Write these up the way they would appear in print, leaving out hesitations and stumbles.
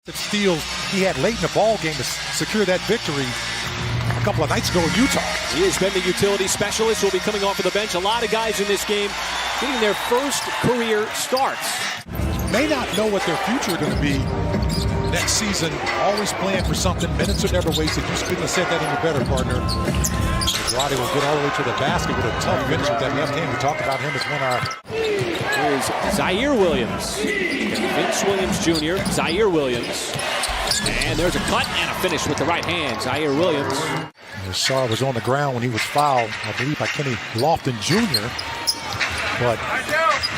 Steals he had late in the ball game to secure that victory a couple of nights ago in Utah. He has been the utility specialist. Will be coming off of the bench. A lot of guys in this game getting their first career starts. May not know what their future is going to be next season. Always playing for something. Minutes are never wasted. You couldn't have said that any better, partner. Roddy will get all the way to the basket with a tough finish with that left hand. We talked about him as one of our... Here's Zaire Williams. Vince Williams Jr., Zaire Williams. And there's a cut and a finish with the right hand. Zaire Williams. Sarr was on the ground when he was fouled, I believe, by Kenny Lofton Jr. But,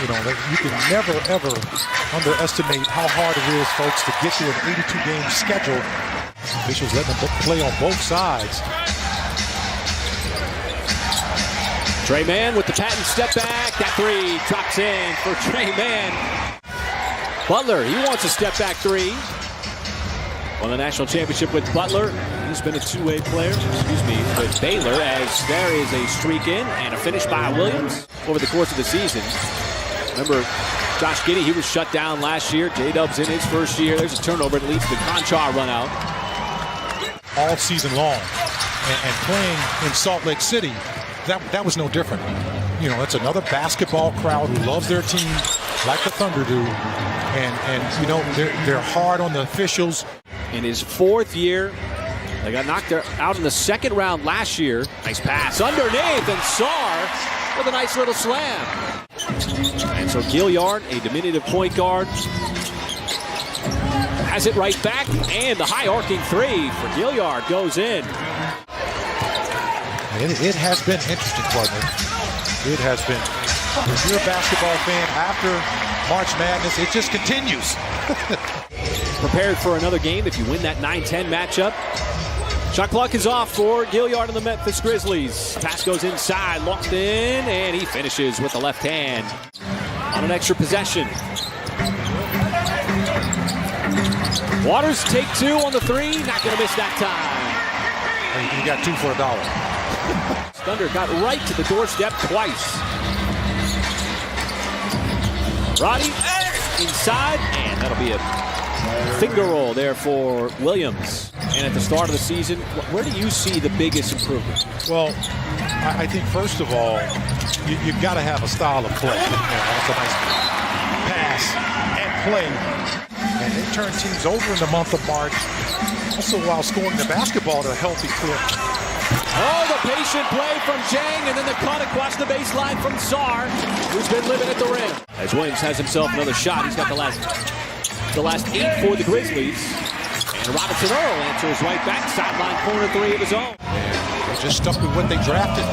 you know, you can never, ever underestimate how hard it is, folks, to get through an 82-game schedule. Officials letting them play on both sides. Trey Mann with the patent step back. That three drops in for Trey Mann. Butler, he wants a step back three. Won the national championship with Butler. He's been a two-way player, with Baylor, as there is a streak in and a finish by Williams over the course of the season. Remember, Josh Giddey, he was shut down last year. J-Dub's in his first year. There's a turnover that leads to the Conchar run out. All season long. And playing in Salt Lake City, that was no different. You know, it's another basketball crowd who loves their team like the Thunder do. And you know, they're hard on the officials. In his fourth year, they got knocked out in the second round last year. Nice pass underneath, and Sarr with a nice little slam. And so Gilliard, a diminutive point guard, has it right back, and the high arcing three for Gilliard goes in. It has been interesting, partner. It has been. If you're a basketball fan after March Madness, it just continues. Prepared for another game if you win that 9-10 matchup. Shot clock is off for Gilliard and the Memphis Grizzlies. Pass goes inside, locked in, and he finishes with the left hand on an extra possession. Waters take two on the three, not going to miss that time. You got two for $1. Thunder got right to the doorstep twice. Roddy inside, and that'll be a finger roll there for Williams. And at the start of the season, where do you see the biggest improvement? Well, I think first of all, you've got to have a style of play. That's a nice pass and play. And they turn teams over in the month of March, also while scoring the basketball at a healthy clip. Oh, the patient play from Jang, and then the cut across the baseline from Sarr, who's been living at the rim. As Williams has himself another shot, he's got the last 8 for the Grizzlies. And Robinson Earl answers right back, sideline corner three of his own. And they're just stuck with what they drafted.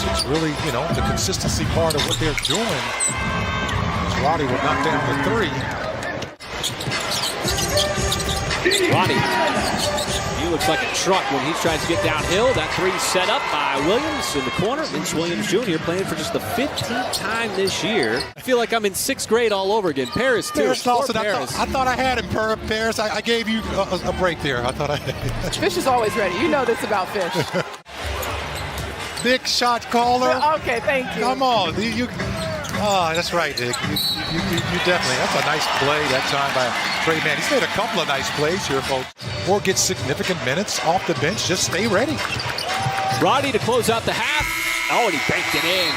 It's really, you know, the consistency part of what they're doing. Roddy will knock down the three. Roddy, he looks like a truck when he tries to get downhill. That three set up by Williams in the corner. Vince Williams Jr. playing for just the 15th time this year. I feel like I'm in 6th grade all over again. Paris, too. Paris Nelson, I thought I had him, Paris. I gave you a break there. I thought I had. Fish is always ready. You know this about Fish. Big shot caller. Okay, thank you. Come on. That's right, Dick. You definitely. That's a nice play that time by Trey Mann. He's made a couple of nice plays here, folks. Or get significant minutes off the bench. Just stay ready. Roddy to close out the half. Oh, and he banked it in.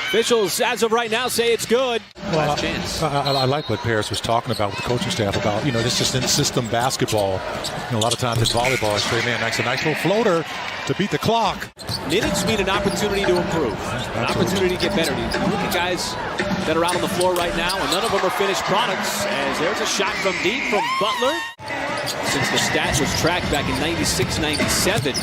Officials, as of right now, say it's good. Well, Last chance. I like what Paris was talking about with the coaching staff about, you know, this is in-system basketball. You know, a lot of times in volleyball, Trey Mann makes a nice little floater to beat the clock. Minutes mean an opportunity to improve, an opportunity to get better. You look at guys that are out on the floor right now, and none of them are finished products, as there's a shot from deep from Butler. Since the stats was tracked back in 96-97,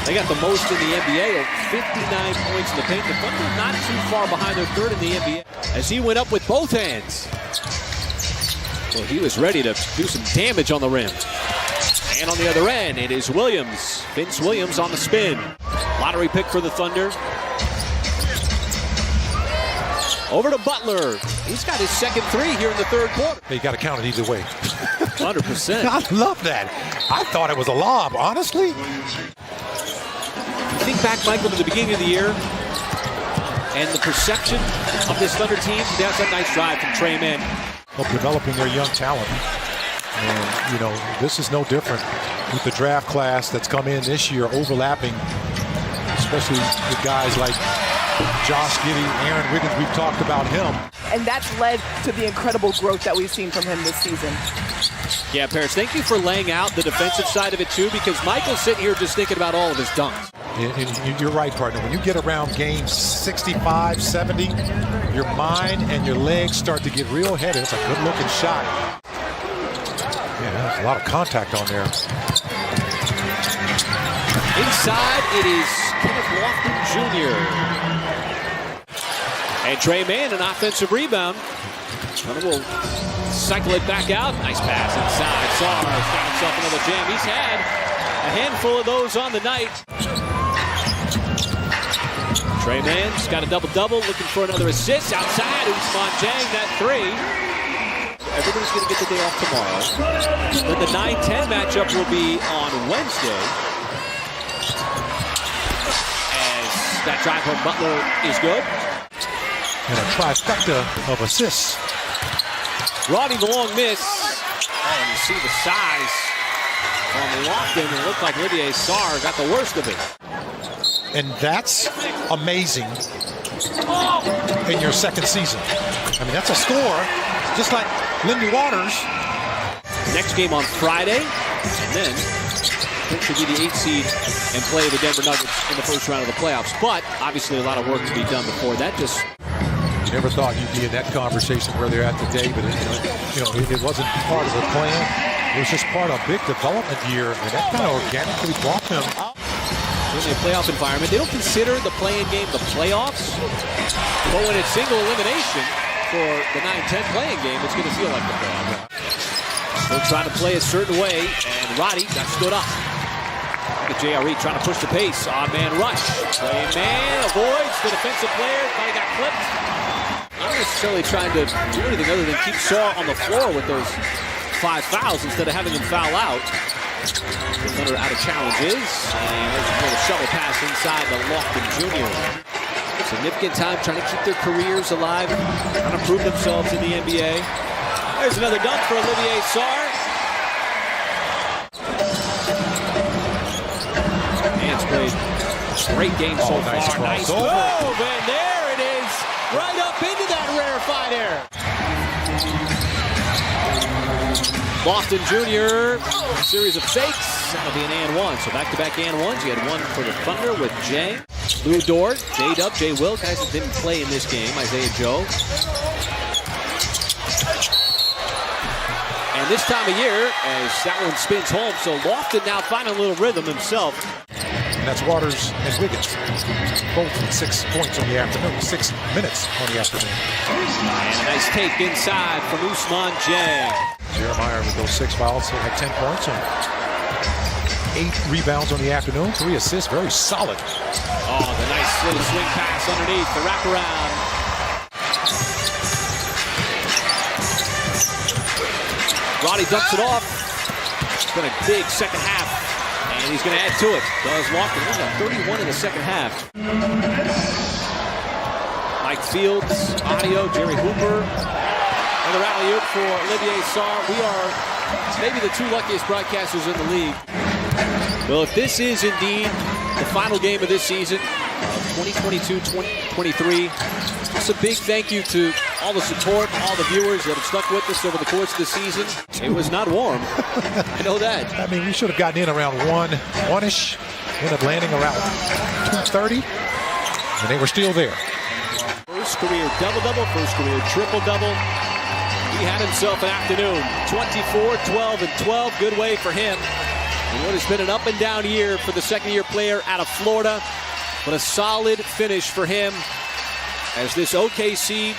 they got the most in the NBA of 59 points in the paint. The Thunder not too far behind their third in the NBA. As he went up with both hands. Well, he was ready to do some damage on the rim. And on the other end, it is Williams. Vince Williams on the spin. Lottery pick for the Thunder. Over to Butler. He's got his second three here in the third quarter. You got to count it either way. 100%. I love that. I thought it was a lob, honestly. Think back, Michael, to the beginning of the year. And the perception of this Thunder team, that's a nice drive from Trey Mann. Of developing their young talent. And, you know, this is no different with the draft class that's come in this year, overlapping, especially with guys like Josh Giddey, Aaron Wiggins. We've talked about him. And that's led to the incredible growth that we've seen from him this season. Yeah, Paris, thank you for laying out the defensive side of it, too, because Michael's sitting here just thinking about all of his dunks. And you're right, partner. When you get around game 65, 70, your mind and your legs start to get real heavy. It's a good-looking shot. Yeah, there's a lot of contact on there. Inside, it is Kenneth Lofton Jr. And Trey Mann, an offensive rebound. Hunter will cycle it back out. Nice pass inside. Sarr's got himself another jam. He's had a handful of those on the night. Trey Mann's got a double-double, looking for another assist. Outside, Ousmane Dieng, that three. Everybody's going to get the day off tomorrow. Then the 9-10 matchup will be on Wednesday. As that drive from Butler is good. And a trifecta of assists. Rodney the long miss. Oh, and you see the size on Lofton. It looked like Olivier Sarr got the worst of it. And that's amazing in your second season. I mean, that's a score, just like Lindy Waters. Next game on Friday, and then should be the 8th seed and play the Denver Nuggets in the first round of the playoffs. But obviously a lot of work to be done before that. You never thought you'd be in that conversation where they're at today, but it wasn't part of the plan. It was just part of a big development year, and that kind of organically brought them out. In a playoff environment, they don't consider the play-in game the playoffs, but when it's single elimination for the 9-10 play-in game, it's going to feel like the playoffs. They're trying to play a certain way, and Roddy got stood up. Look at JRE trying to push the pace. Odd man rush. Trey Mann avoids the defensive player. Thought he got clipped. Not necessarily trying to do anything other than keep Sarr on the floor with those 5 fouls instead of having him foul out. The Thunder out of challenges, and there's a little shovel pass inside to Lofton Jr. Significant time trying to keep their careers alive, trying to prove themselves in the NBA. There's another dunk for Olivier Sarr. Mann's played a great game so far. Nice move, and there it is, right up into that rarefied air. Lofton Jr., a series of fakes. That'll be an and one. So back-to-back and ones. You had one for the Thunder with Jay. Lou Dort, J-Dub, Jay Will, guys that didn't play in this game. Isaiah Joe. And this time of year, as that one spins home, so Lofton now finding a little rhythm himself. And that's Waters and Wiggins, both with 6 points on the afternoon, 6 minutes on the afternoon. And a nice take inside from Ousmane Dieng. Jeremiah with those 6 fouls, so had 10 points and 8 rebounds on the afternoon, 3 assists, very solid. Oh, the nice little swing pass underneath, the wraparound. Roddy dumps it off. It's been a big second half, and he's going to add to it. Does Lofton. He's got 31 in the second half. Mike Fields, audio, Jerry Hooper. Another alley-oop for Olivier Sarr. We are maybe the 2 luckiest broadcasters in the league. Well, if this is indeed the final game of this season, 2022-2023, just a big thank you to all the support, all the viewers that have stuck with us over the course of the season. It was not warm. I know that. I mean, we should have gotten in around 1-ish, ended up landing around 2:30, and they were still there. First career double-double, first career triple-double. He had himself an afternoon. 24, 12, and 12. Good way for him. And what has been an up-and-down year for the second-year player out of Florida. But a solid finish for him as this OKC